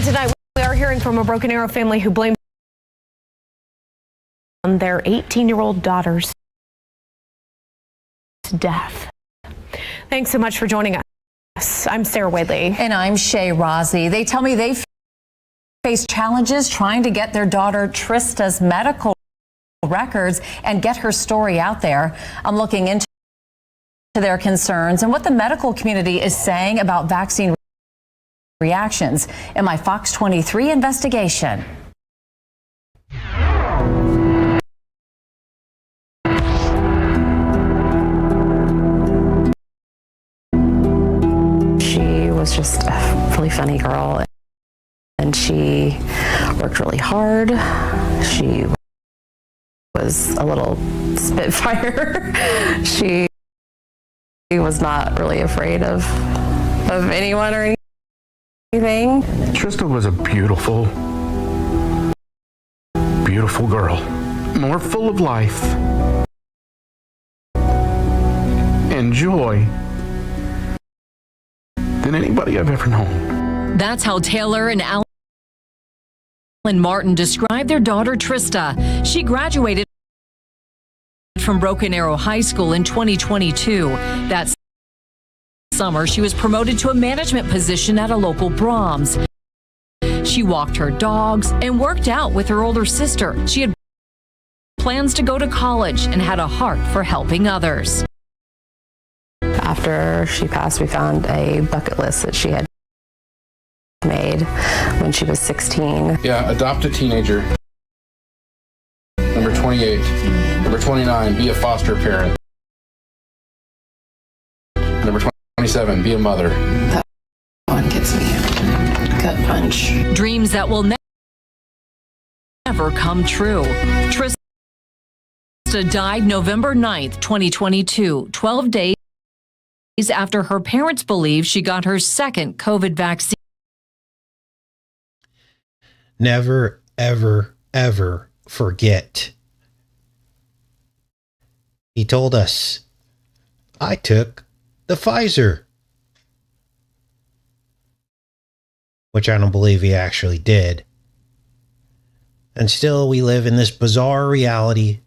And tonight we are hearing from a Broken Arrow family who blames on their 18-year-old daughter's death. Thanks so much for joining us. I'm Sarah Wadley. And I'm Shay Rozzi. They tell me they face challenges trying to get their daughter Trista's medical records and get her story out there. I'm looking into their concerns and what the medical community is saying about vaccine reactions in my Fox 23 investigation. She was just a really funny girl, and she worked really hard. She was a little spitfire. She was not really afraid of anyone or anything. Trista was a beautiful girl, more full of life and joy than anybody I've ever known. That's how Taylor and Alan Martin described their daughter Trista. She graduated from Broken Arrow High School in 2022. That summer, she was promoted to a management position at a local Brahms. She walked her dogs and worked out with her older sister. She had plans to go to college and had a heart for helping others. After she passed, we found a bucket list that she had made when she was 16. Yeah, adopt a teenager. Number 28. Number 29, be a foster parent. Number 27, be a mother. That one gets me. Gut punch. Dreams that will never come true. Trista died November 9th, 2022, 12 days after her parents believe she got her second COVID vaccine. Never, ever, ever forget. He told us, I took the Pfizer. Which I don't believe he actually did. And still we live in this bizarre reality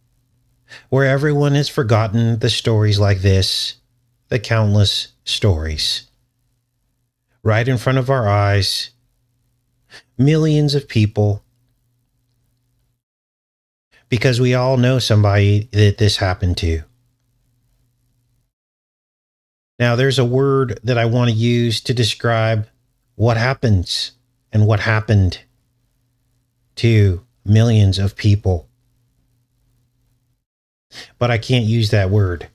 where everyone has forgotten the stories like this, the countless stories. Right in front of our eyes, millions of people, because we all know somebody that this happened to. Now, there's a word that I want to use to describe what happens and what happened to millions of people. But I can't use that word.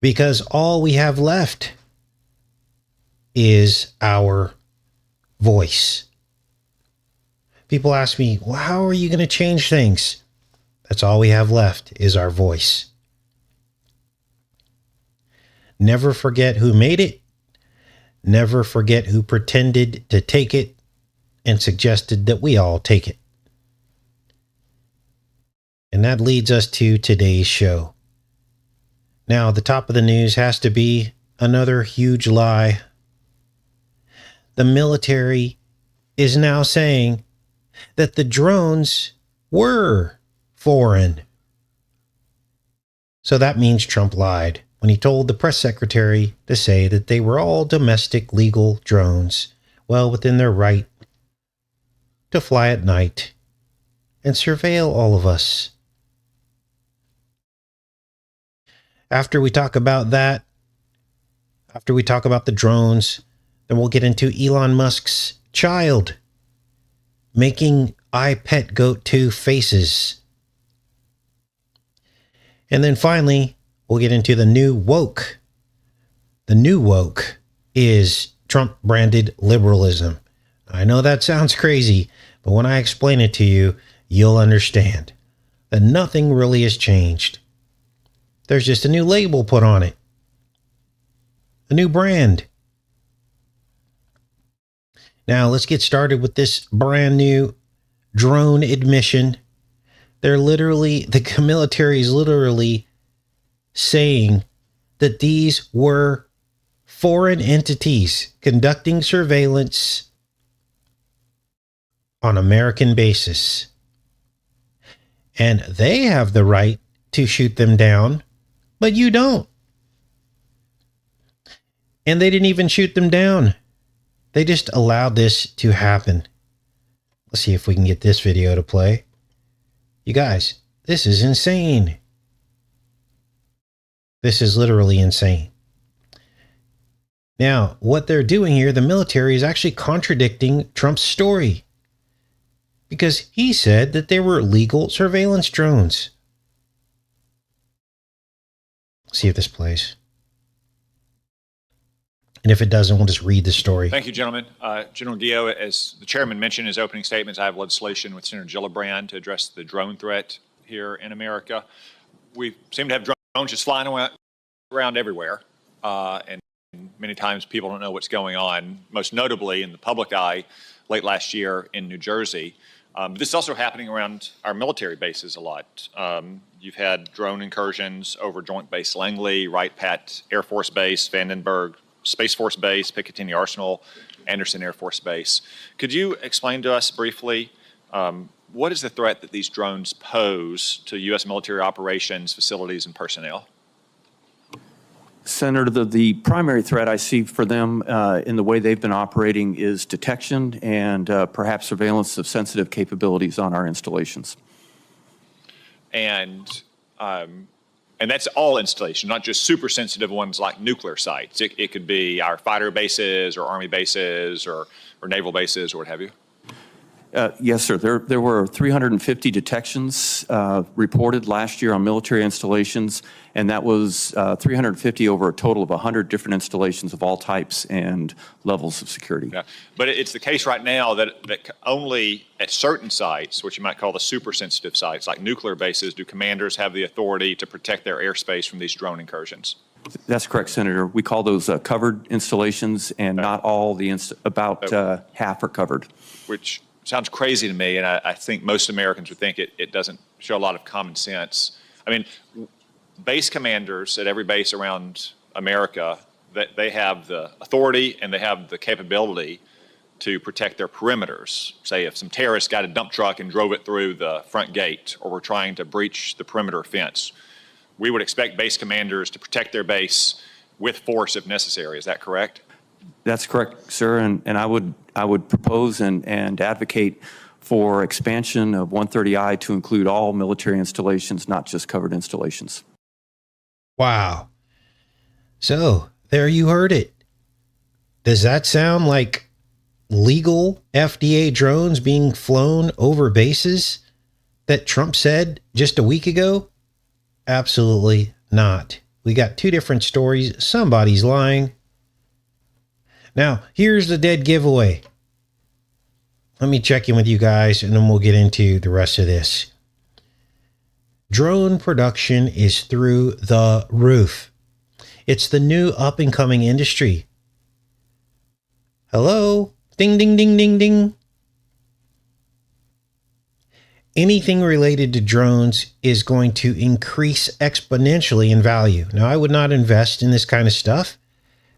Because all we have left is our voice. People ask me, well, how are you going to change things? That's all we have left is our voice. Never forget who made it. Never forget who pretended to take it and suggested that we all take it. And that leads us to today's show. Now, the top of the news has to be another huge lie. The military is now saying that the drones were foreign. So that means Trump lied when he told the press secretary to say that they were all domestic legal drones, well within their right to fly at night and surveil all of us. After we talk about that, after we talk about the drones, then we'll get into Elon Musk's child making iPetGoat 2 faces. And then finally, we'll get into the new woke. The new woke is Trump-branded liberalism. I know that sounds crazy, but when I explain it to you, you'll understand that nothing really has changed. There's just a new label put on it. A new brand. Now, let's get started with this brand new drone admission. The military is literally saying that these were foreign entities conducting surveillance on American bases. And they have the right to shoot them down, but you don't. And they didn't even shoot them down. They just allowed this to happen. Let's see if we can get this video to play. You guys, this is insane. This is literally insane. Now, what they're doing here, the military is actually contradicting Trump's story, because he said that they were legal surveillance drones. Let's see if this plays. And if it doesn't, we'll just read the story. Thank you, gentlemen. General Gio, as the chairman mentioned in his opening statements, I have legislation with Senator Gillibrand to address the drone threat here in America. We seem to have drones just flying around everywhere, and many times people don't know what's going on, most notably in the public eye late last year in New Jersey. But this is also happening around our military bases a lot. You've had drone incursions over Joint Base Langley, Wright-Patt Air Force Base, Vandenberg Space Force Base, Picatinny Arsenal, Anderson Air Force Base. Could you explain to us briefly what is the threat that these drones pose to U.S. military operations, facilities, and personnel? Senator, the primary threat I see for them in the way they've been operating is detection and perhaps surveillance of sensitive capabilities on our installations. And that's all installations, not just super sensitive ones like nuclear sites. It could be our fighter bases or Army bases or naval bases or what have you. Yes, sir. There were 350 detections reported last year on military installations, and that was 350 over a total of 100 different installations of all types and levels of security. Yeah. But it's the case right now that only at certain sites, which you might call the super sensitive sites, like nuclear bases, do commanders have the authority to protect their airspace from these drone incursions. That's correct, Senator. We call those covered installations, and not all about half are covered. Which sounds crazy to me, and I think most Americans would think it doesn't show a lot of common sense. I mean, base commanders at every base around America, that they have the authority and they have the capability to protect their perimeters. Say if some terrorists got a dump truck and drove it through the front gate, or were trying to breach the perimeter fence, we would expect base commanders to protect their base with force if necessary. Is that correct? That's correct, sir, and I would propose and advocate for expansion of 130I to include all military installations, not just covered installations. Wow. So, there you heard it. Does that sound like legal FDA drones being flown over bases that Trump said just a week ago? Absolutely not. We got two different stories. Somebody's lying. Now, here's the dead giveaway. Let me check in with you guys, and then we'll get into the rest of this. Drone production is through the roof. It's the new up-and-coming industry. Hello? Ding, ding, ding, ding, ding. Anything related to drones is going to increase exponentially in value. Now, I would not invest in this kind of stuff,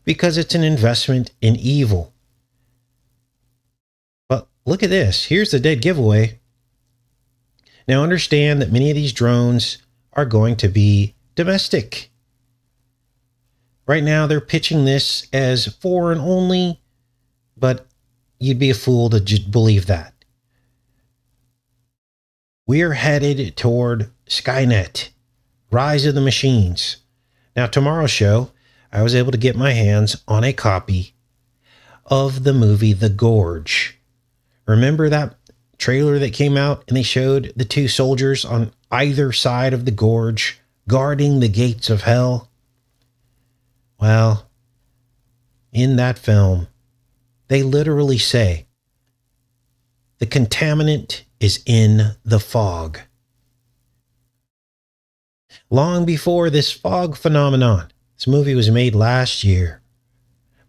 because it's an investment in evil. But look at this. Here's the dead giveaway. Now understand that many of these drones are going to be domestic. Right now they're pitching this as foreign only, but you'd be a fool to just believe that. We're headed toward Skynet, Rise of the Machines. Now tomorrow's show, I was able to get my hands on a copy of the movie The Gorge. Remember that trailer that came out and they showed the two soldiers on either side of the gorge guarding the gates of hell? Well, in that film, they literally say the contaminant is in the fog. Long before this fog phenomenon, this movie was made last year,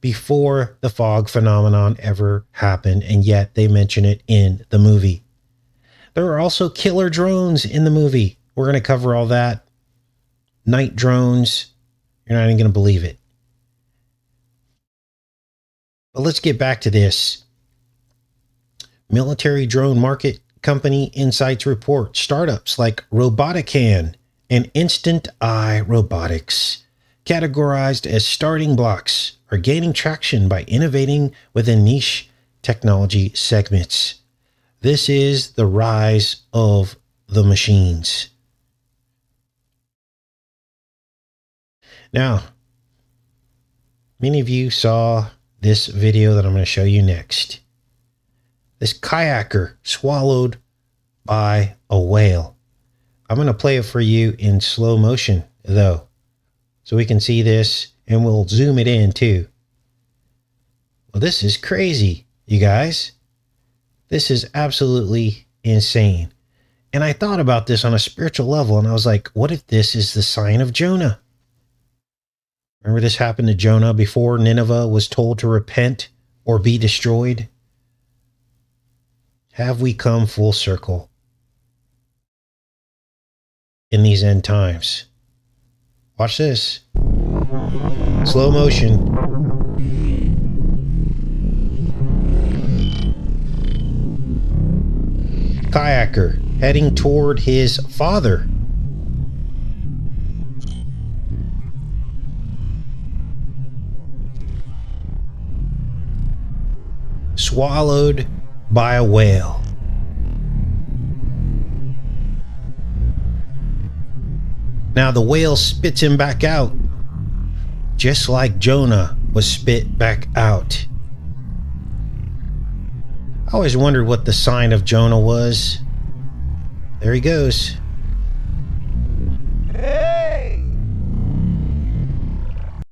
before the fog phenomenon ever happened, and yet they mention it in the movie. There are also killer drones in the movie. We're going to cover all that. night drones. You're not even going to believe it. But let's get back to this. Military drone market company insights report startups like Robotican and Instant Eye Robotics, categorized as starting blocks, are gaining traction by innovating within niche technology segments. This is the rise of the machines. Now, many of you saw this video that I'm going to show you next. This kayaker swallowed by a whale. I'm going to play it for you in slow motion, though, so we can see this, and we'll zoom it in too. Well, this is crazy, you guys. This is absolutely insane. And I thought about this on a spiritual level, and I was like, what if this is the sign of Jonah? Remember this happened to Jonah before Nineveh was told to repent or be destroyed? Have we come full circle in these end times? Watch this. Slow motion. Kayaker heading toward his father. Swallowed by a whale. Now the whale spits him back out, just like Jonah was spit back out. I always wondered what the sign of Jonah was. There he goes. Hey!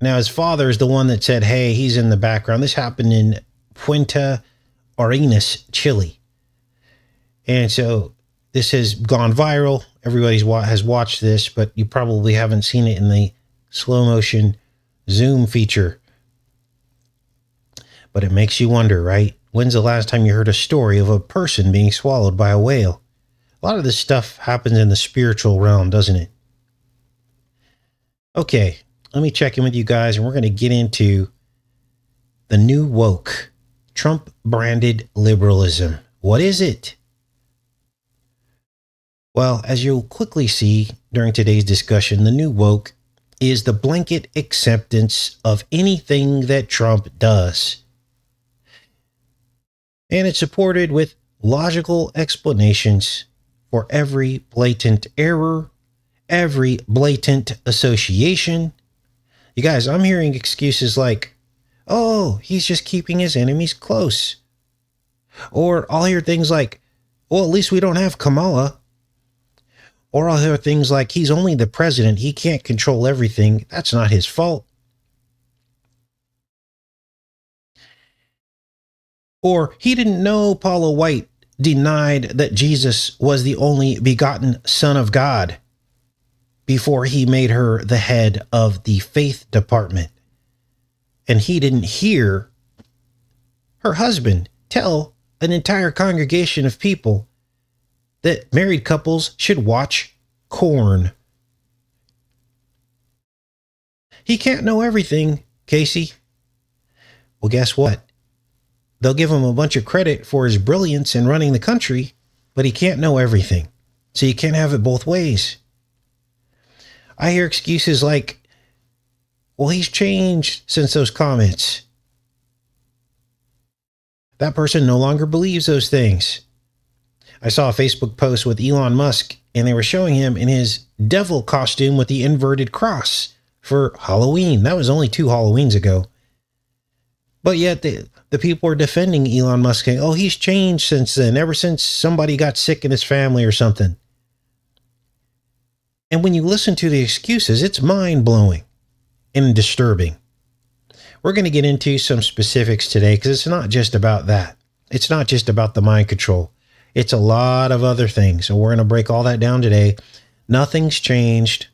Now his father is the one that said, hey, he's in the background. This happened in Punta Arenas, Chile. And so this has gone viral. Everybody has watched this, but you probably haven't seen it in the slow motion zoom feature. But it makes you wonder, right? When's the last time you heard a story of a person being swallowed by a whale? A lot of this stuff happens in the spiritual realm, doesn't it? Okay, let me check in with you guys, and we're going to get into the new woke, Trump-branded liberalism. What is it? Well, as you'll quickly see during today's discussion, the new woke is the blanket acceptance of anything that Trump does. And it's supported with logical explanations for every blatant error, every blatant association. You guys, I'm hearing excuses like, oh, he's just keeping his enemies close. Or I'll hear things like, well, at least we don't have Kamala. Or I'll hear things like, he's only the president. He can't control everything. That's not his fault. Or he didn't know Paula White denied that Jesus was the only begotten Son of God before he made her the head of the faith department. And he didn't hear her husband tell an entire congregation of people that married couples should watch corn. He can't know everything, Casey. Well, guess what? They'll give him a bunch of credit for his brilliance in running the country, but he can't know everything. So you can't have it both ways. I hear excuses like, well, he's changed since those comments. That person no longer believes those things. I saw a Facebook post with Elon Musk, and they were showing him in his devil costume with the inverted cross for Halloween. That was only 2 Halloweens ago. But yet the people are defending Elon Musk saying, oh, he's changed since then, ever since somebody got sick in his family or something. And when you listen to the excuses, it's mind-blowing and disturbing. We're going to get into some specifics today because it's not just about that. It's not just about the mind control. It's a lot of other things. So we're going to break all that down today. Nothing's changed.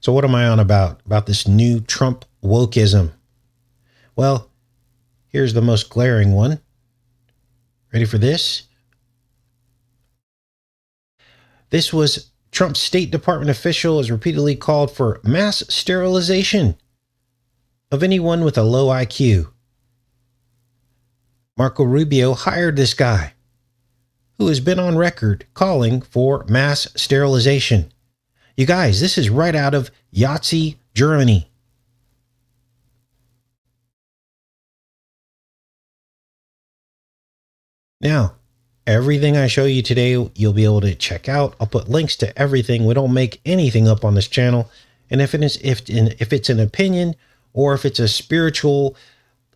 So what am I on about? About this new Trump wokeism. Well, here's the most glaring one. Ready for this? This was Trump's State Department official has repeatedly called for mass sterilization of anyone with a low IQ. Marco Rubio hired this guy, who has been on record calling for mass sterilization. You guys, this is right out of Yahtzee, Germany. Now, everything I show you today, you'll be able to check out. I'll put links to everything. We don't make anything up on this channel. And if it's an opinion or if it's a spiritual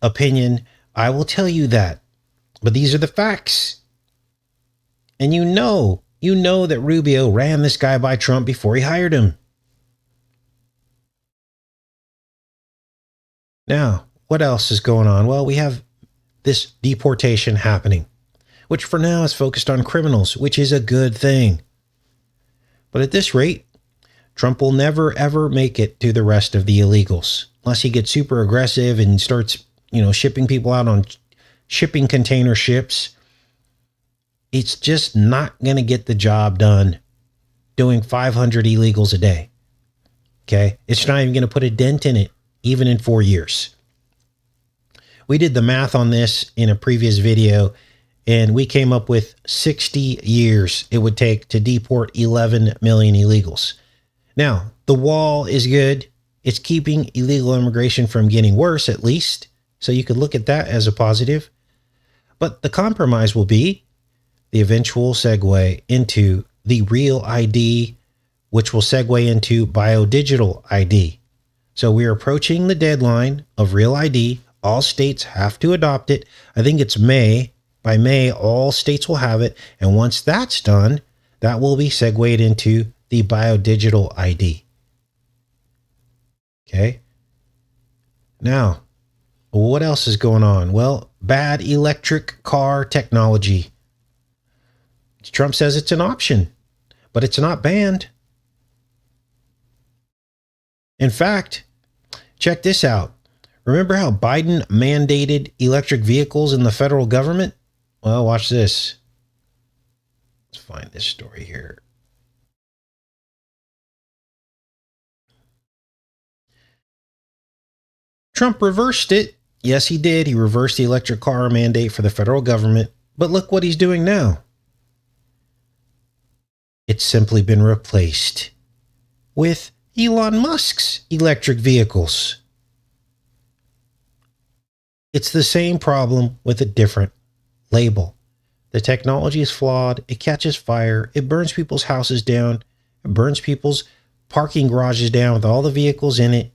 opinion, I will tell you that. But these are the facts. And you know that Rubio ran this guy by Trump before he hired him. Now, what else is going on? Well, we have this deportation happening, which for now is focused on criminals, which is a good thing. But at this rate, Trump will never, ever make it to the rest of the illegals unless he gets super aggressive and starts, shipping people out on shipping container ships. It's just not going to get the job done doing 500 illegals a day. Okay? It's not even going to put a dent in it, even in 4 years. We did the math on this in a previous video, and we came up with 60 years it would take to deport 11 million illegals. Now, the wall is good. It's keeping illegal immigration from getting worse, at least. So you could look at that as a positive. But the compromise will be the eventual segue into the real ID, which will segue into biodigital ID. So we're approaching the deadline of real ID. All states have to adopt it. I think it's May. By May, all states will have it. And once that's done, that will be segued into the biodigital ID. Okay. Now, what else is going on? Well, bad electric car technology. Trump says it's an option, but it's not banned. In fact, check this out. Remember how Biden mandated electric vehicles in the federal government? Well, watch this. Let's find this story here. Trump reversed it. Yes, he did. He reversed the electric car mandate for the federal government. But look what he's doing now. It's simply been replaced with Elon Musk's electric vehicles. It's the same problem with a different label. The technology is flawed. It catches fire. It burns people's houses down. It burns people's parking garages down with all the vehicles in it.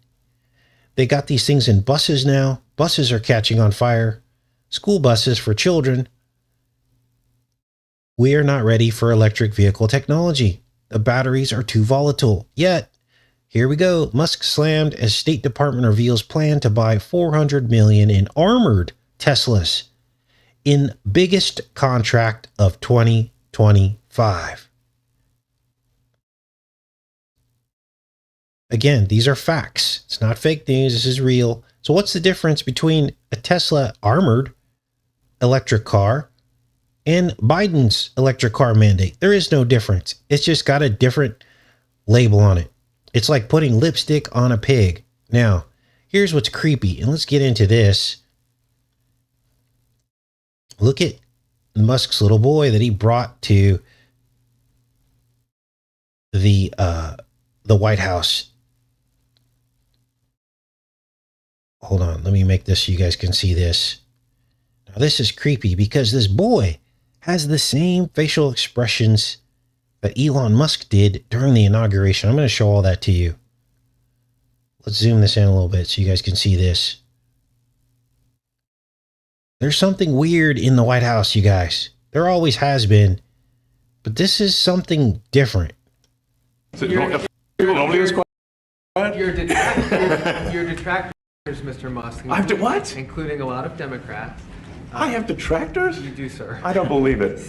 They got these things in buses now. Buses are catching on fire. School buses for children. We are not ready for electric vehicle technology. The batteries are too volatile. Yet, here we go. Musk slammed as State Department reveals plan to buy 400 million in armored Teslas in biggest contract of 2025. Again, these are facts. It's not fake news. This is real. So what's the difference between a Tesla armored electric car and Biden's electric car mandate? There is no difference. It's just got a different label on it. It's like putting lipstick on a pig. Now, here's what's creepy, and let's get into this. Look at Musk's little boy that he brought to the White House. Hold on, let me make this so you guys can see this. Now, this is creepy because this boy has the same facial expressions that Elon Musk did during the inauguration. I'm going to show all that to you. Let's zoom this in a little bit so you guys can see this. There's something weird in the White House, you guys. There always has been. But this is something different. Your detractors, Mr. Musk. I have to what? Including a lot of Democrats. I have detractors? You do, sir. I don't believe it.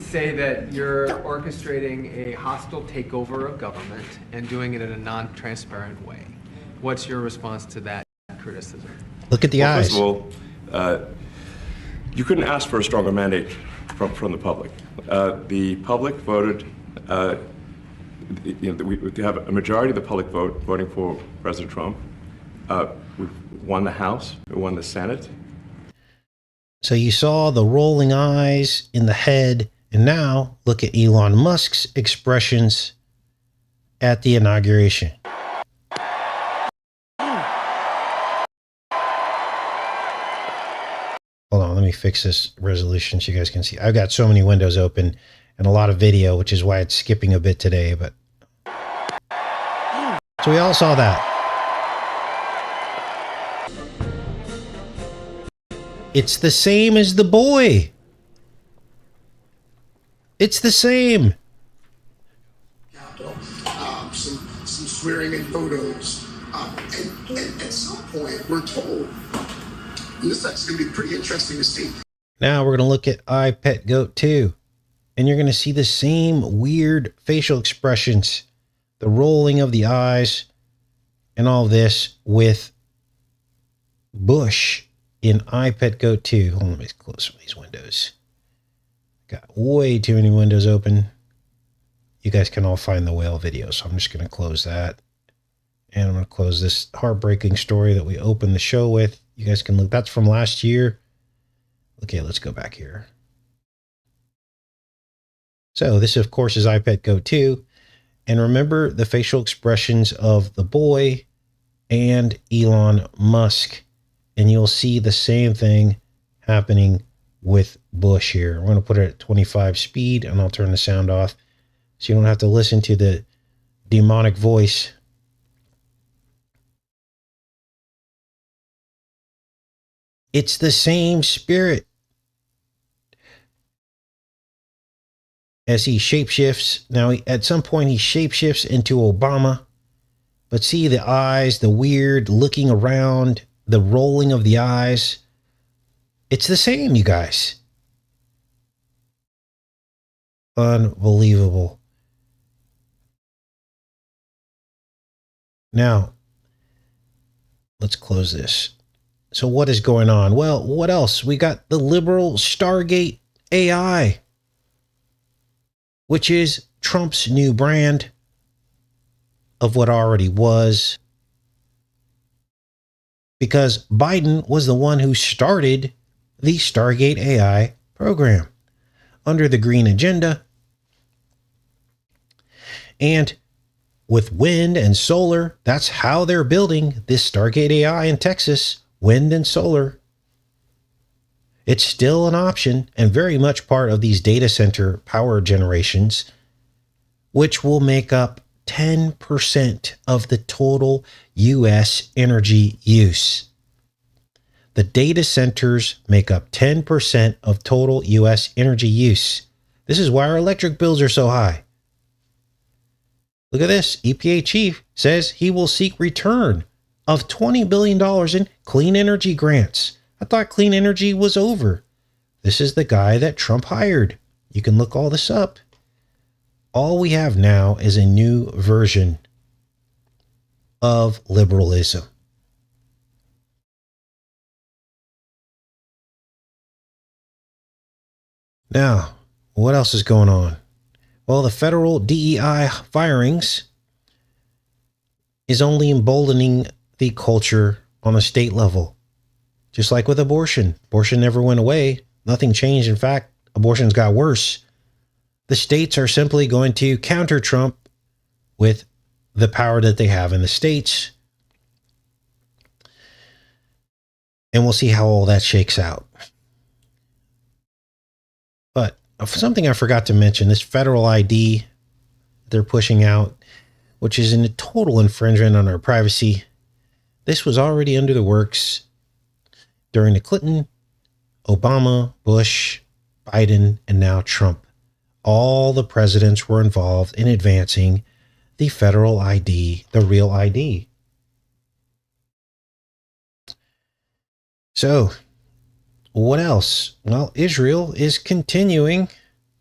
Say that you're orchestrating a hostile takeover of government and doing it in a non-transparent way. What's your response to that criticism? Look at the eyes. First of all, you couldn't ask for a stronger mandate from the public. The public voted we have a majority of the public voting for President Trump. We've won the House, we won the Senate. So you saw the rolling eyes in the head, and now look at Elon Musk's expressions at the inauguration. Hold on, let me fix this resolution so you guys can see. I've got so many windows open and a lot of video, which is why it's skipping a bit today. But so we all saw that. It's the same as the boy. It's the same. Some swearing in photos. And at some point, we're told this is going to be pretty interesting to see. Now we're going to look at I Pet Goat 2. And you're going to see the same weird facial expressions, the rolling of the eyes, and all this with Bush in I Pet Goat 2. Hold on, let me close some of these windows. Got way too many windows open. You guys can all find the whale video, so I'm just going to close that. And I'm going to close this heartbreaking story that we opened the show with. You guys can look. That's from last year. Okay, let's go back here. So this, of course, is I Pet Goat 2. And remember the facial expressions of the boy and Elon Musk. And you'll see the same thing happening with Bush here. I'm going to put it at 25 speed, and I'll turn the sound off so you don't have to listen to the demonic voice. It's the same spirit. As he shapeshifts. Now, at some point, he shapeshifts into Obama. But see the eyes, the weird looking around, the rolling of the eyes. It's the same, you guys. Unbelievable. Now, let's close this. So what is going on? Well, what else? We got the liberal Stargate AI, which is Trump's new brand of what already was. Because Biden was the one who started the Stargate AI program under the green agenda. And with wind and solar, that's how they're building this Stargate AI in Texas. Wind and solar. It's still an option and very much part of these data center power generations, which will make up 10% of the total U.S. energy use. The data centers make up 10% of total U.S. energy use. This is why our electric bills are so high. Look at this. EPA chief says he will seek return of $20 billion in clean energy grants. I thought clean energy was over. This is the guy that Trump hired. You can look all this up. All we have now is a new version of liberalism. Now, what else is going on? Well, the federal DEI firings is only emboldening the culture on a state level. Just like with abortion. Abortion never went away. Nothing changed. In fact, abortions got worse. The states are simply going to counter Trump with the power that they have in the states. And we'll see how all that shakes out. But something I forgot to mention, this federal ID they're pushing out, which is a total infringement on our privacy. This was already under the works during the Clinton, Obama, Bush, Biden, and now Trump. All the presidents were involved in advancing the federal ID, the real ID. So, what else? Well, Israel is continuing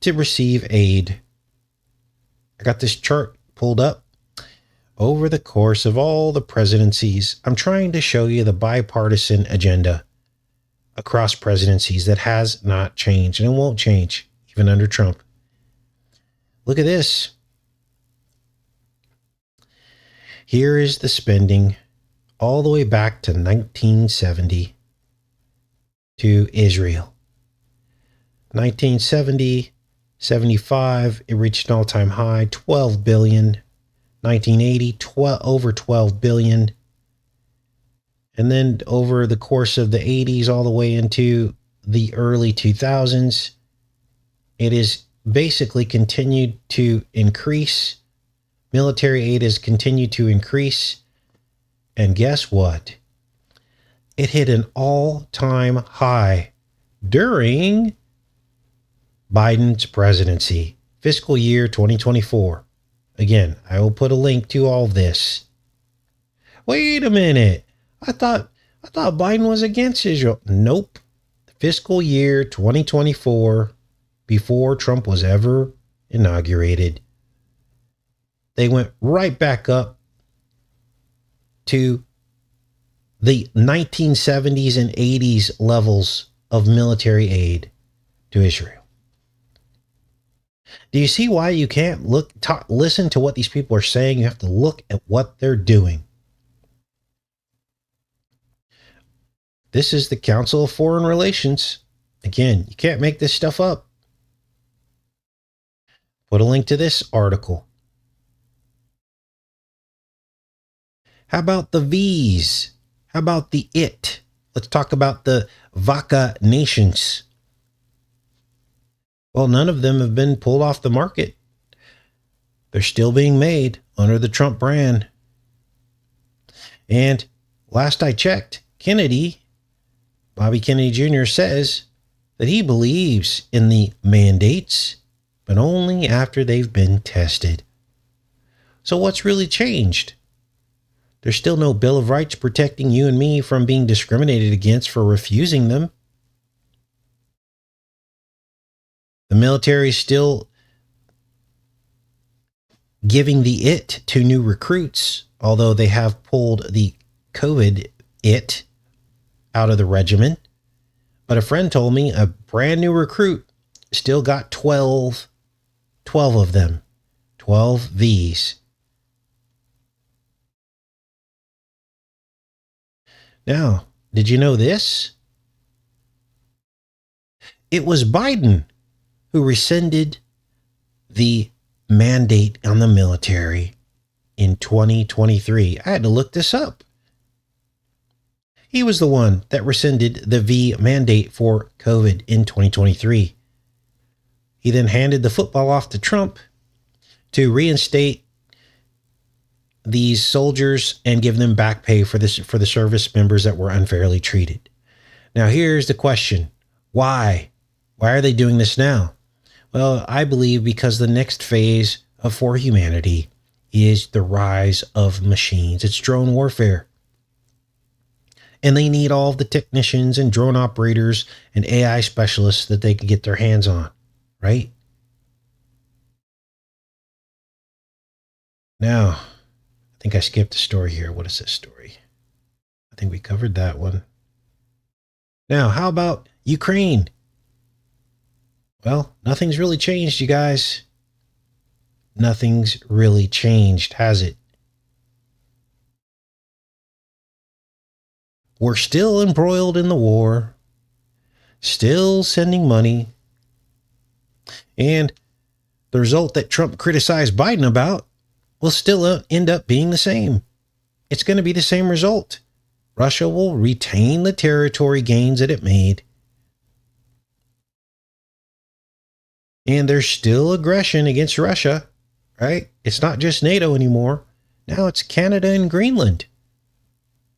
to receive aid. I got this chart pulled up. Over the course of all the presidencies, I'm trying to show you the bipartisan agenda across presidencies that has not changed, and it won't change even under Trump. Look at this. Here is the spending all the way back to 1970 to Israel. 1970, 75, it reached an all-time high, 12 billion. 1980, over 12 billion. And then over the course of the 80s all the way into the early 2000s, it has basically continued to increase. Military aid has continued to increase. And guess what? It hit an all-time high during Biden's presidency, fiscal year 2024. Again, I will put a link to all this. Wait a minute. I thought Biden was against Israel. Nope. Fiscal year 2024, before Trump was ever inaugurated, they went right back up to the 1970s and 80s levels of military aid to Israel. Do you see why you can't listen to what these people are saying? You have to look at what they're doing. This is the Council of Foreign Relations. Again, you can't make this stuff up. Put a link to this article. How about the V's? How about the IT? Let's talk about the VACA nations. Well, none of them have been pulled off the market. They're still being made under the Trump brand. And last I checked, Bobby Kennedy Jr. says that he believes in the mandates, but only after they've been tested. So what's really changed? There's still no Bill of Rights protecting you and me from being discriminated against for refusing them. The military is still giving the IT to new recruits, although they have pulled the COVID IT out of the regiment. But a friend told me a brand new recruit still got 12 of them, 12 Vs. Now, did you know this? It was Biden who rescinded the mandate on the military in 2023. I had to look this up. He was the one that rescinded the V mandate for COVID in 2023. He then handed the football off to Trump to reinstate these soldiers and give them back pay for the service members that were unfairly treated. Now, here's the question. Why? Why are they doing this now? Well, I believe because the next phase for humanity is the rise of machines. It's drone warfare. And they need all of the technicians and drone operators and AI specialists that they can get their hands on, right? Now, I think I skipped a story here. What is this story? I think we covered that one. Now, how about Ukraine? Well, nothing's really changed, you guys. Nothing's really changed, has it? We're still embroiled in the war, still sending money, and the result that Trump criticized Biden about will still end up being the same. It's going to be the same result. Russia will retain the territory gains that it made. And there's still aggression against Russia, right? It's not just NATO anymore. Now it's Canada and Greenland.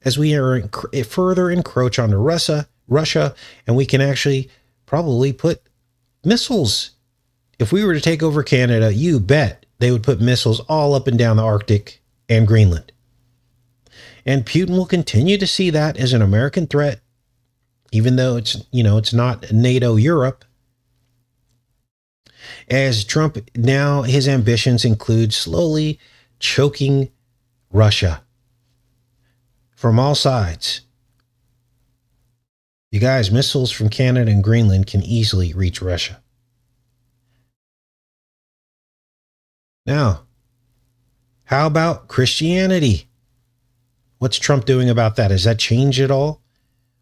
As we are further encroach onto Russia, and we can actually probably put missiles. If we were to take over Canada, you bet they would put missiles all up and down the Arctic and Greenland. And Putin will continue to see that as an American threat, even though it's not NATO Europe. As Trump now, his ambitions include slowly choking Russia from all sides. You guys, missiles from Canada and Greenland can easily reach Russia. Now, How about Christianity? What's Trump doing about that? Has that changed at all?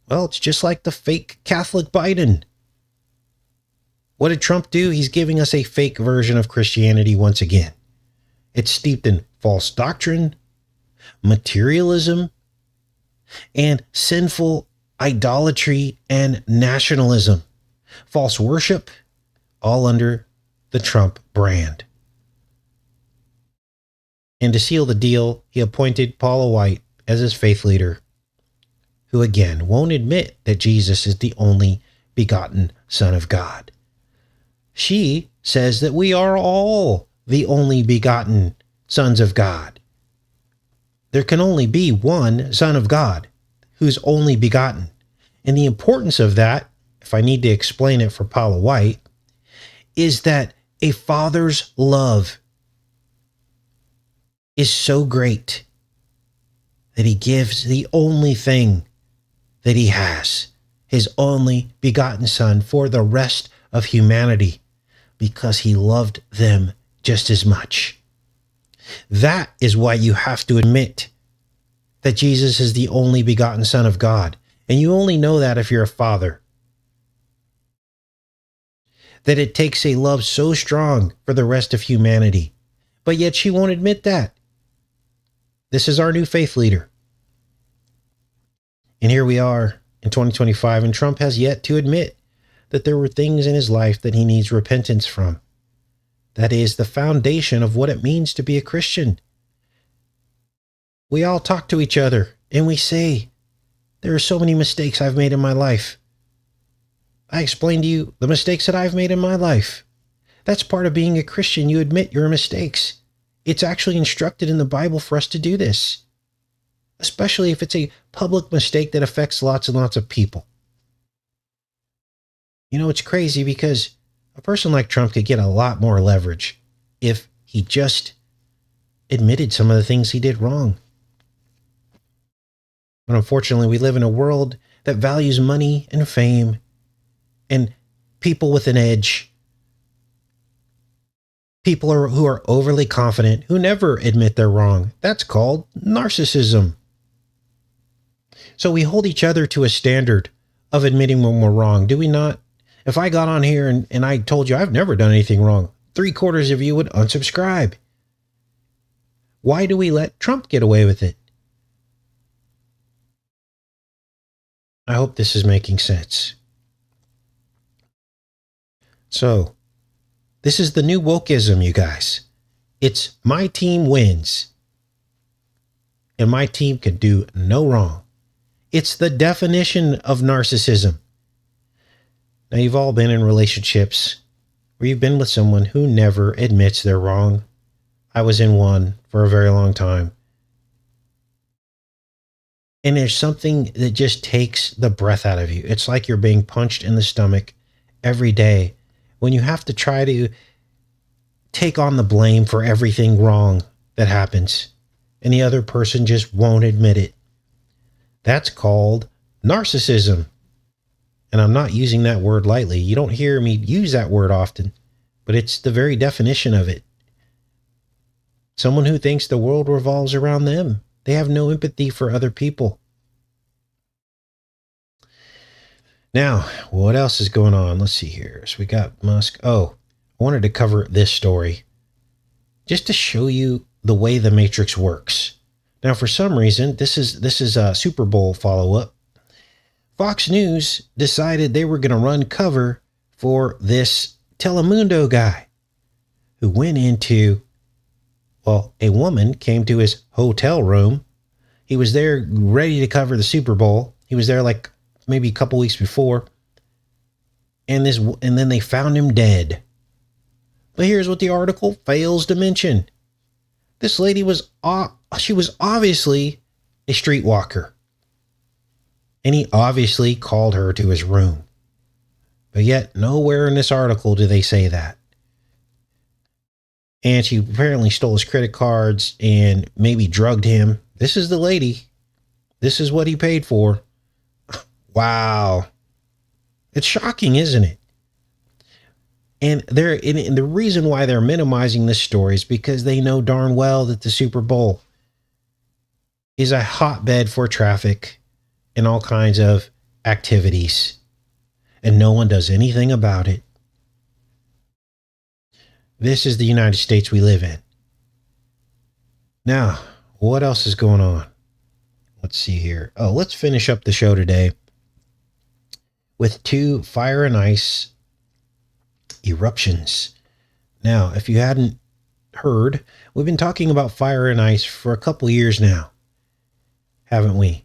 Well, it's just like the fake Catholic Biden. What did Trump do? He's giving us a fake version of Christianity once again. It's steeped in false doctrine, materialism, and sinful idolatry and nationalism. False worship, all under the Trump brand. And to seal the deal, he appointed Paula White as his faith leader, who again won't admit that Jesus is the only begotten Son of God. She says that we are all the only begotten sons of God. There can only be one Son of God who's only begotten. And the importance of that, if I need to explain it for Paula White, is that a father's love is so great that he gives the only thing that he has, his only begotten Son, for the rest of humanity, because he loved them just as much. That is why you have to admit that Jesus is the only begotten Son of God. And you only know that if you're a father. That it takes a love so strong for the rest of humanity. But yet she won't admit that. This is our new faith leader. And here we are in 2025, and Trump has yet to admit that there were things in his life that he needs repentance from. That is the foundation of what it means to be a Christian. We all talk to each other and we say, there are so many mistakes I've made in my life. I explained to you the mistakes that I've made in my life. That's part of being a Christian. You admit your mistakes. It's actually instructed in the Bible for us to do this, especially if it's a public mistake that affects lots and lots of people. You know, it's crazy because a person like Trump could get a lot more leverage if he just admitted some of the things he did wrong. But unfortunately, we live in a world that values money and fame and people with an edge. People who are overly confident, who never admit they're wrong. That's called narcissism. So we hold each other to a standard of admitting when we're wrong, do we not? If I got on here and I told you I've never done anything wrong, 3/4 of you would unsubscribe. Why do we let Trump get away with it? I hope this is making sense. So, this is the new wokeism, you guys. It's my team wins. And my team can do no wrong. It's the definition of narcissism. Now, you've all been in relationships where you've been with someone who never admits they're wrong. I was in one for a very long time. And there's something that just takes the breath out of you. It's like you're being punched in the stomach every day when you have to try to take on the blame for everything wrong that happens, and the other person just won't admit it. That's called narcissism. And I'm not using that word lightly. You don't hear me use that word often, but it's the very definition of it. Someone who thinks the world revolves around them. They have no empathy for other people. Now, what else is going on? Let's see here. So we got Musk. Oh, I wanted to cover this story just to show you the way the Matrix works. Now, for some reason, this is a Super Bowl follow-up. Fox News decided they were going to run cover for this Telemundo guy who went into, well, a woman came to his hotel room. He was there ready to cover the Super Bowl. He was there like maybe a couple weeks before. And then they found him dead. But here's what the article fails to mention. This lady was obviously a streetwalker. And he obviously called her to his room. But yet nowhere in this article do they say that. And she apparently stole his credit cards and maybe drugged him. This is the lady. This is what he paid for. Wow. It's shocking, isn't it? And the reason why they're minimizing this story is because they know darn well that the Super Bowl is a hotbed for traffic and all kinds of activities. And no one does anything about it. This is the United States we live in. Now, what else is going on? Let's see here. Oh, let's finish up the show today with 2 fire and ice eruptions. Now, if you hadn't heard, we've been talking about fire and ice for a couple years now, haven't we?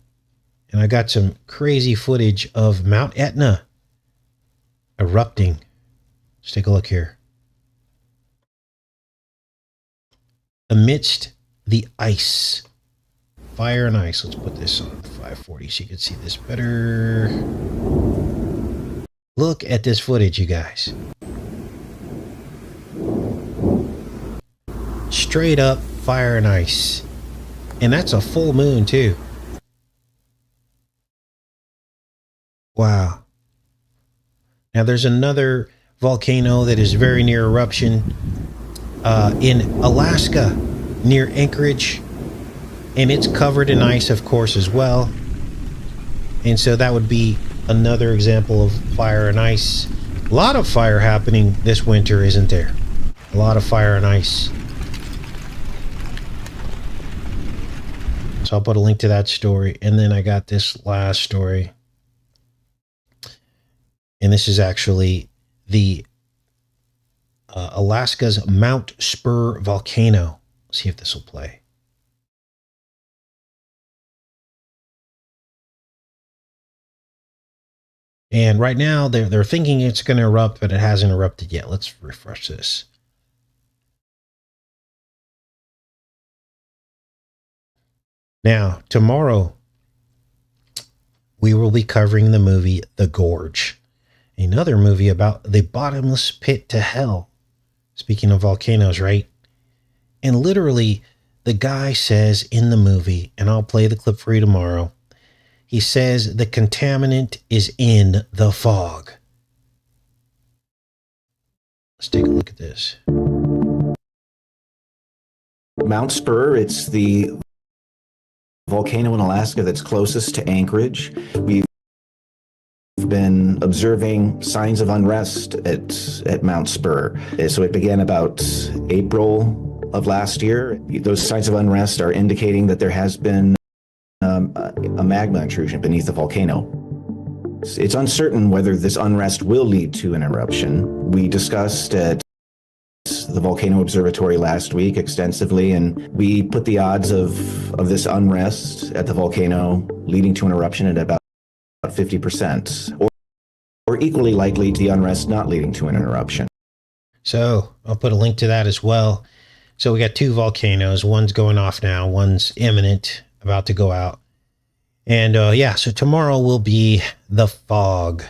And I got some crazy footage of Mount Etna erupting. Let's take a look here. Amidst the ice, fire and ice. Let's put this on 540 so you can see this better. Look at this footage, you guys. Straight up fire and ice. And that's a full moon too. Wow. Now there's another volcano that is very near eruption in Alaska, near Anchorage. And it's covered in ice, of course, as well. And so that would be another example of fire and ice. A lot of fire happening this winter, isn't there? A lot of fire and ice. So I'll put a link to that story. And then I got this last story. And this is actually the Alaska's Mount Spur volcano. Let's see if this will play. And right now they're thinking it's going to erupt, but it hasn't erupted yet. Let's refresh this. Now, tomorrow we will be covering the movie The Gorge, another movie about the bottomless pit to hell. Speaking of volcanoes, right? And literally, the guy says in the movie, and I'll play the clip for you tomorrow, he says the contaminant is in the fog. Let's take a look at this. Mount Spur, it's the volcano in Alaska that's closest to Anchorage. We've been observing signs of unrest at Mount Spur. So it began about April of last year. Those signs of unrest are indicating that there has been a magma intrusion beneath the volcano. It's uncertain whether this unrest will lead to an eruption. We discussed at the Volcano Observatory last week extensively, and we put the odds of this unrest at the volcano leading to an eruption at about 50%, or equally likely to the unrest not leading to an eruption. So I'll put a link to that as well. So we got 2 volcanoes. One's going off now. One's imminent, about to go out. And yeah, so tomorrow will be the fog.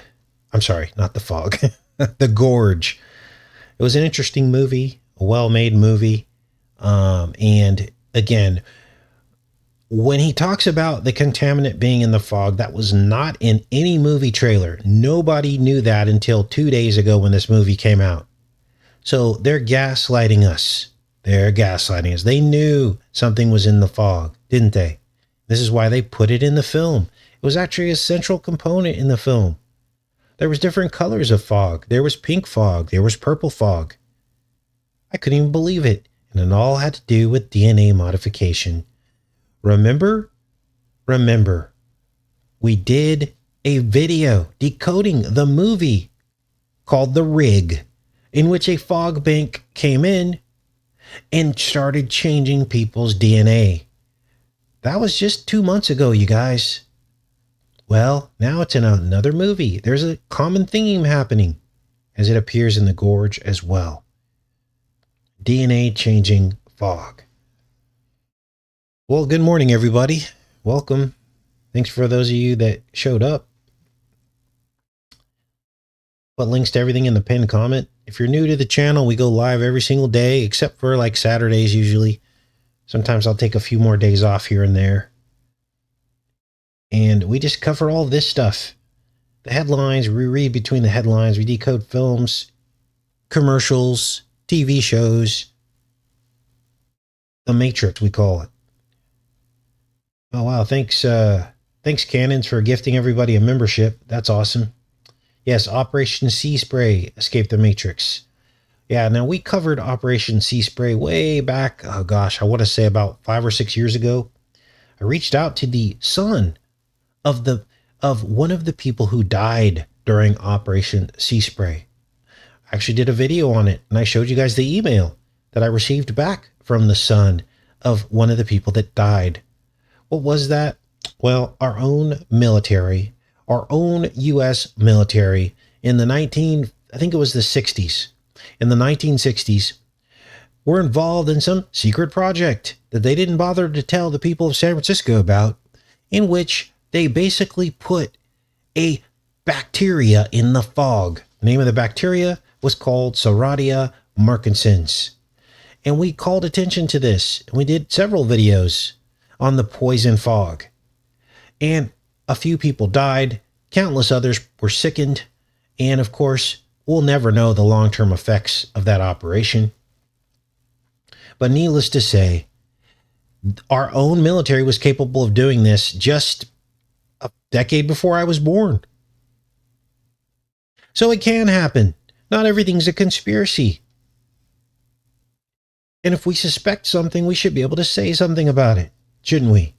I'm sorry, not the fog. The Gorge. It was an interesting movie, a well-made movie. And again, when he talks about the contaminant being in the fog, that was not in any movie trailer. Nobody knew that until 2 days ago when this movie came out. So they're gaslighting us. They're gaslighting us. They knew something was in the fog, didn't they? This is why they put it in the film. It was actually a central component in the film. There was different colors of fog. There was pink fog. There was purple fog. I couldn't even believe it. And it all had to do with DNA modification. Remember? We did a video decoding the movie called The Rig, in which a fog bank came in and started changing people's DNA. That was just 2 months ago, you guys. Well, now it's in another movie. There's a common theme happening as it appears in The Gorge as well. DNA changing fog. Well, good morning, everybody. Welcome. Thanks for those of you that showed up. Put links to everything in the pinned comment. If you're new to the channel, we go live every single day, except for like Saturdays usually. Sometimes I'll take a few more days off here and there. And we just cover all this stuff. The headlines, we read between the headlines, we decode films, commercials, TV shows. The Matrix, we call it. Oh, wow. Thanks, Cannons, for gifting everybody a membership. That's awesome. Yes, Operation Sea Spray, Escape the Matrix. Yeah, now we covered Operation Sea Spray way back, oh gosh, I want to say about 5 or 6 years ago. I reached out to the son of one of the people who died during Operation Sea Spray. I actually did a video on it, and I showed you guys the email that I received back from the son of one of the people that died. What was that? Well, our own military, our own U.S. military in the I think it was the 60s. In the 1960s, were involved in some secret project that they didn't bother to tell the people of San Francisco about, in which they basically put a bacteria in the fog. The name of the bacteria was called Serratia marcescens. And we called attention to this. We did several videos on the poison fog. And a few people died. Countless others were sickened. And of course, we'll never know the long-term effects of that operation. But needless to say, our own military was capable of doing this just a decade before I was born. So it can happen. Not everything's a conspiracy. And if we suspect something, we should be able to say something about it, shouldn't we?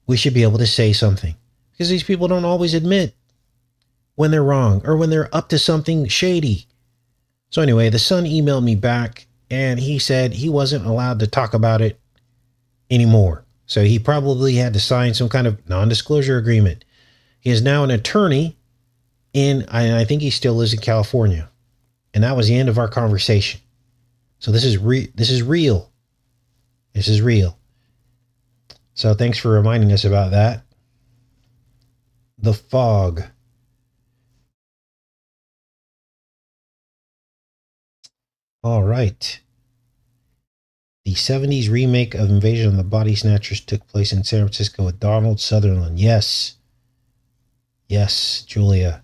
We should be able to say something, because these people don't always admit when they're wrong or when they're up to something shady. So anyway, the son emailed me back, and he said he wasn't allowed to talk about it anymore. So he probably had to sign some kind of non-disclosure agreement. He is now an attorney I think he still lives in California. And that was the end of our conversation. So this is real. This is real. So thanks for reminding us about that. The fog. All right. The 70s remake of Invasion of the Body Snatchers took place in San Francisco with Donald Sutherland. Yes. Yes, Julia.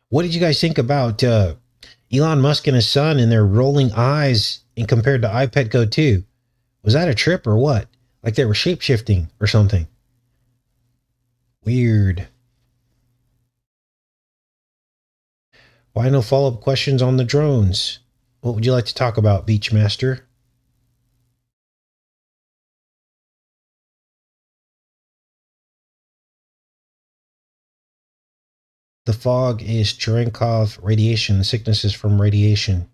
What did you guys think about Elon Musk and his son and their rolling eyes in compared to iPetco 2? Was that a trip or what? Like they were shape-shifting or something? Weird. Why no follow-up questions on the drones? What would you like to talk about, Beachmaster? The fog is Cherenkov radiation. Sickness is from radiation.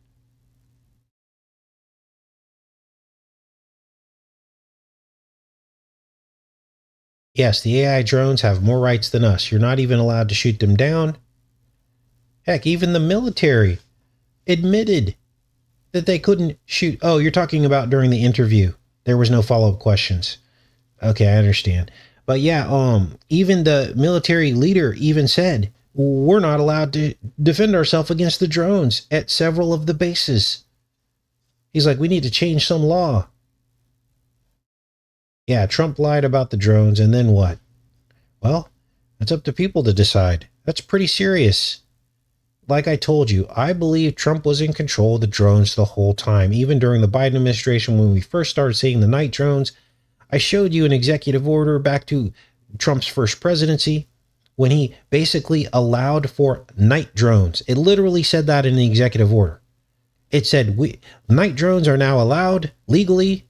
Yes, the AI drones have more rights than us. You're not even allowed to shoot them down. Heck, even the military admitted that they couldn't shoot. Oh, you're talking about during the interview. There was no follow-up questions. Okay, I understand. But yeah, even the military leader even said, we're not allowed to defend ourselves against the drones at several of the bases. He's like, we need to change some law. Yeah, Trump lied about the drones, and then what? Well, it's up to people to decide. That's pretty serious. Like I told you, I believe Trump was in control of the drones the whole time. Even during the Biden administration, when we first started seeing the night drones, I showed you an executive order back to Trump's first presidency when he basically allowed for night drones. It literally said that in the executive order. It said night drones are now allowed legally.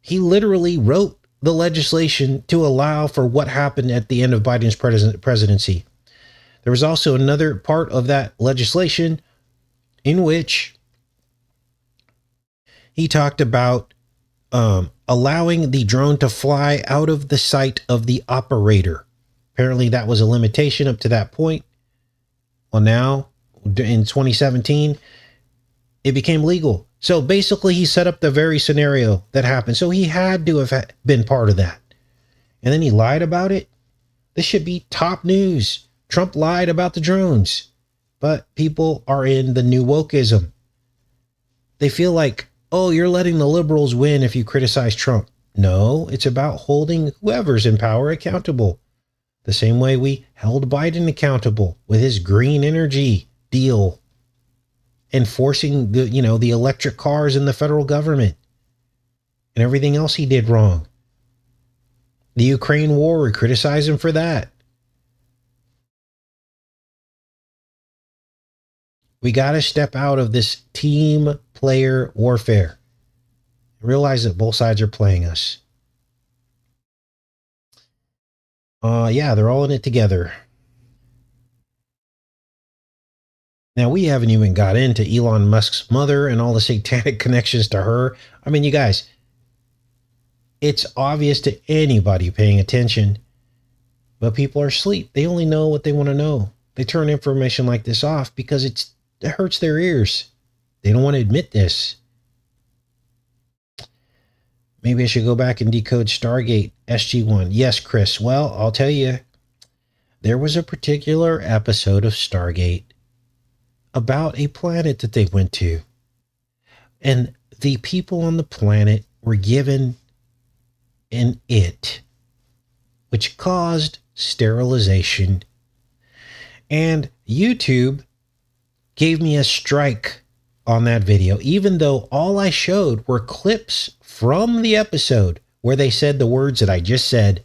He literally wrote the legislation to allow for what happened at the end of Biden's presidency. There was also another part of that legislation in which he talked about allowing the drone to fly out of the sight of the operator. Apparently that was a limitation up to that point. Well, now in 2017, it became legal. So basically he set up the very scenario that happened. So he had to have been part of that. And then he lied about it. This should be top news. Trump lied about the drones. But people are in the new wokeism. They feel like, oh, you're letting the liberals win if you criticize Trump. No, it's about holding whoever's in power accountable. The same way we held Biden accountable with his green energy deal, enforcing the electric cars in the federal government and everything else he did wrong. The Ukraine war, we criticize him for that. We got to step out of this team player warfare. Realize that both sides are playing us. Yeah, they're all in it together. Now, we haven't even got into Elon Musk's mother and all the satanic connections to her. I mean, you guys, it's obvious to anybody paying attention, but people are asleep. They only know what they want to know. They turn information like this off because it hurts their ears. They don't want to admit this. Maybe I should go back and decode Stargate SG-1. Yes, Chris. Well, I'll tell you, there was a particular episode of Stargate about a planet that they went to. And the people on the planet were given an it, which caused sterilization. And YouTube gave me a strike on that video, even though all I showed were clips from the episode where they said the words that I just said.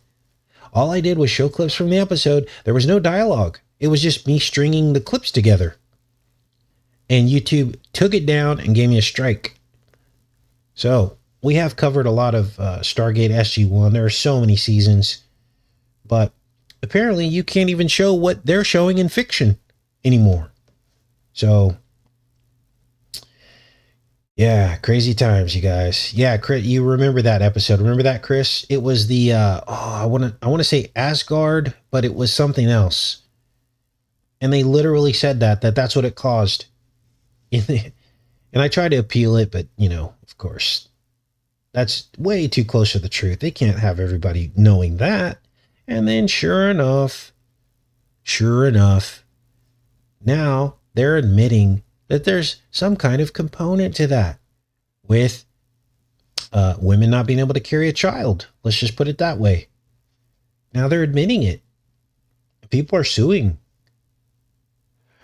All I did was show clips from the episode. There was no dialogue. It was just me stringing the clips together. And YouTube took it down and gave me a strike. So we have covered a lot of Stargate SG-1. There are so many seasons. But apparently you can't even show what they're showing in fiction anymore. So, yeah, crazy times, you guys. Yeah, Chris, you remember that episode. Remember that, Chris? It was the, I want to say Asgard, but it was something else. And they literally said that's what it caused. And I tried to appeal it, but, of course, that's way too close to the truth. They can't have everybody knowing that. And then sure enough, now they're admitting that there's some kind of component to that with women not being able to carry a child. Let's just put it that way. Now they're admitting it. People are suing.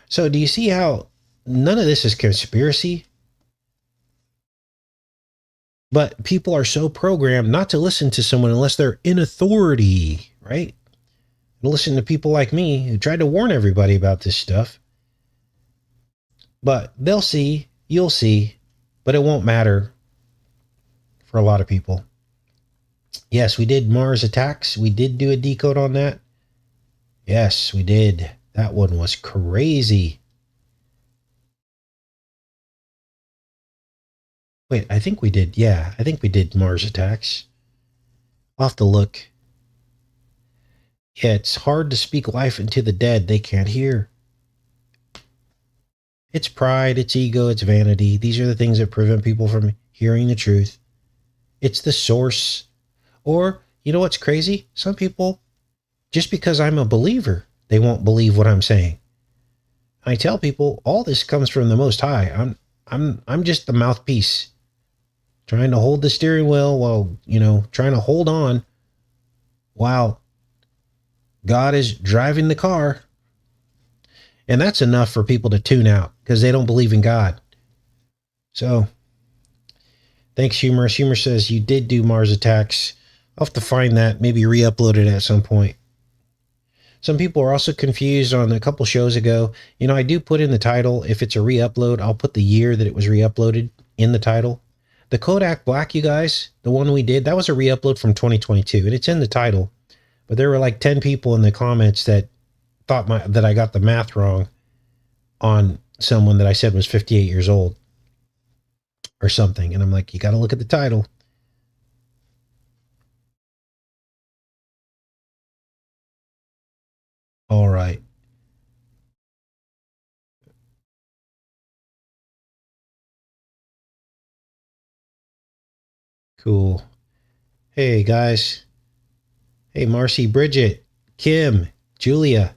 So do you see how none of this is conspiracy? But people are so programmed not to listen to someone unless they're in authority, right? Listen to people like me who tried to warn everybody about this stuff. But they'll see, you'll see, but it won't matter for a lot of people. Yes, we did Mars attacks. We did do a decode on that. Yes, we did. That one was crazy. Wait, I think we did. Yeah, I think we did Mars attacks. I'll have to look. Yeah, it's hard to speak life into the dead. They can't hear. It's pride, it's ego, it's vanity. These are the things that prevent people from hearing the truth. It's the source. Or, you know what's crazy? Some people, just because I'm a believer, they won't believe what I'm saying. I tell people all this comes from the Most High. I'm just the mouthpiece, trying to hold the steering wheel while, trying to hold on while God is driving the car. And that's enough for people to tune out because they don't believe in God. So, thanks, Humorous. Humor says you did do Mars attacks. I'll have to find that, maybe re-upload it at some point. Some people are also confused on a couple shows ago. I do put in the title. If it's a re-upload, I'll put the year that it was re-uploaded in the title. The Kodak Black, you guys, the one we did, that was a re-upload from 2022, and it's in the title. But there were like 10 people in the comments that thought that I got the math wrong on someone that I said was 58 years old or something. And I'm like, you got to look at the title. All right. Cool. Hey, guys. Hey, Marcy, Bridget, Kim, Julia,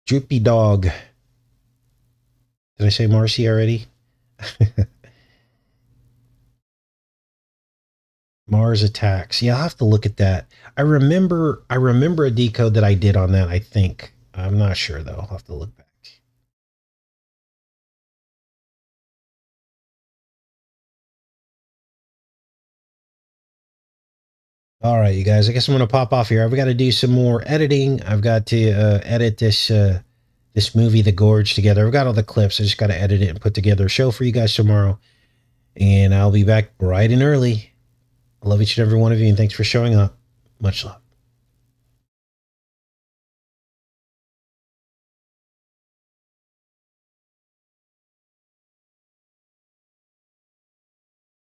Droopy Dog. Did I say Marcy already? Mars attacks. Yeah, I'll have to look at that. I remember a decode that I did on that, I think. I'm not sure though. I'll have to look back. All right, you guys, I guess I'm going to pop off here. I've got to do some more editing. I've got to edit this movie, The Gorge, together. I've got all the clips. I just got to edit it and put together a show for you guys tomorrow. And I'll be back bright and early. I love each and every one of you, and thanks for showing up. Much love.